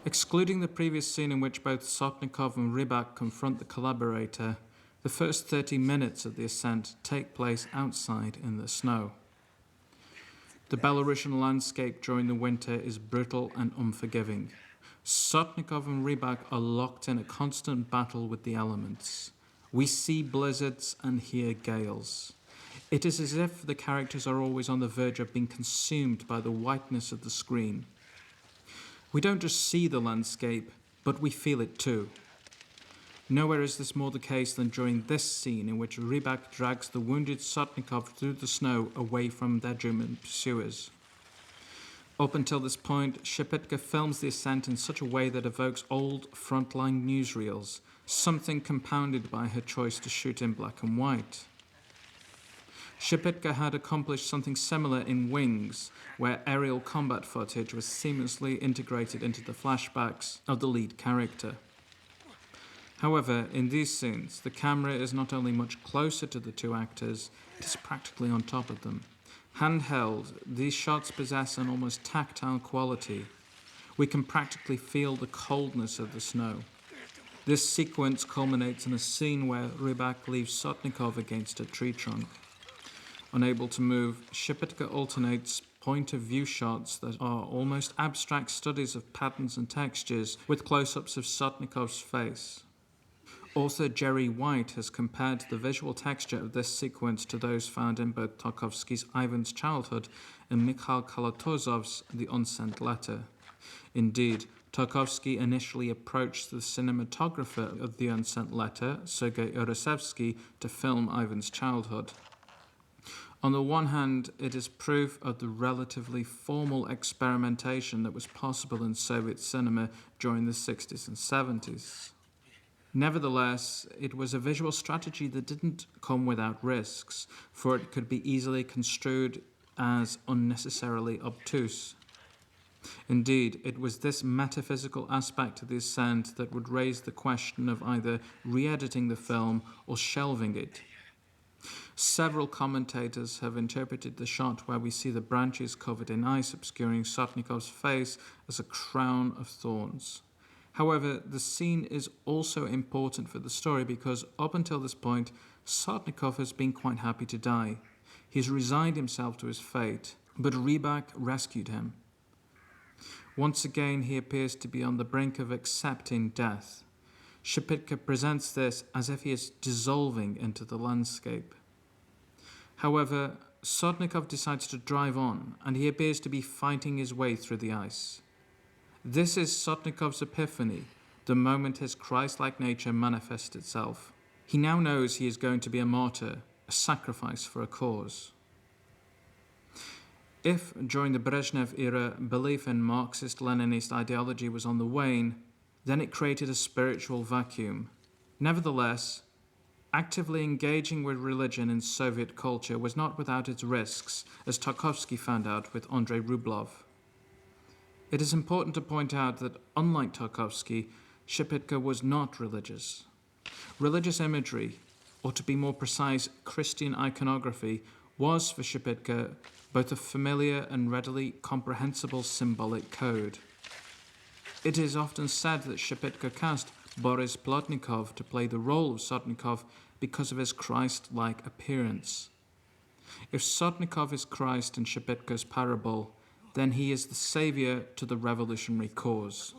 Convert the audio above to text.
Excluding the previous scene in which both Sotnikov and Rybak confront the collaborator, the first 30 minutes of the Ascent take place outside in the snow. The Belarusian landscape during the winter is brutal and unforgiving. Sotnikov and Rybak are locked in a constant battle with the elements. We see blizzards and hear gales. It is as if the characters are always on the verge of being consumed by the whiteness of the screen. We don't just see the landscape, but we feel it too. Nowhere is this more the case than during this scene in which Rybak drags the wounded Sotnikov through the snow away from their German pursuers. Up until this point, Shepitko films the Ascent in such a way that evokes old frontline newsreels, something compounded by her choice to shoot in black and white. Shepitko had accomplished something similar in Wings, where aerial combat footage was seamlessly integrated into the flashbacks of the lead character. However, in these scenes, the camera is not only much closer to the two actors, it is practically on top of them. Handheld, these shots possess an almost tactile quality. We can practically feel the coldness of the snow. This sequence culminates in a scene where Rybak leaves Sotnikov against a tree trunk. Unable to move, Shepitko alternates point-of-view shots that are almost abstract studies of patterns and textures with close-ups of Sotnikov's face. Author Jerry White has compared the visual texture of this sequence to those found in both Tarkovsky's Ivan's Childhood and Mikhail Kalatozov's The Unsent Letter. Indeed, Tarkovsky initially approached the cinematographer of The Unsent Letter, Sergei Urasevsky, to film Ivan's Childhood. On the one hand, it is proof of the relatively formal experimentation that was possible in Soviet cinema during the 60s and 70s. Nevertheless, it was a visual strategy that didn't come without risks, for it could be easily construed as unnecessarily obtuse. Indeed, it was this metaphysical aspect of the Ascent that would raise the question of either re-editing the film or shelving it. Several commentators have interpreted the shot where we see the branches covered in ice obscuring Sotnikov's face as a crown of thorns. However, the scene is also important for the story because up until this point, Sotnikov has been quite happy to die. He's resigned himself to his fate, but Rybak rescued him. Once again, he appears to be on the brink of accepting death. Shepitko presents this as if he is dissolving into the landscape. However, Sotnikov decides to drive on, and he appears to be fighting his way through the ice. This is Sotnikov's epiphany, the moment his Christ-like nature manifests itself. He now knows he is going to be a martyr, a sacrifice for a cause. If, during the Brezhnev era, belief in Marxist-Leninist ideology was on the wane, then it created a spiritual vacuum. Nevertheless, actively engaging with religion in Soviet culture was not without its risks, as Tarkovsky found out with Andrei Rublev. It is important to point out that, unlike Tarkovsky, Shepitko was not religious. Religious imagery, or to be more precise, Christian iconography, was for Shepitko both a familiar and readily comprehensible symbolic code. It is often said that Shepitko cast Boris Plotnikov to play the role of Sotnikov because of his Christ-like appearance. If Sotnikov is Christ in Shepitko's parable, then he is the saviour to the revolutionary cause.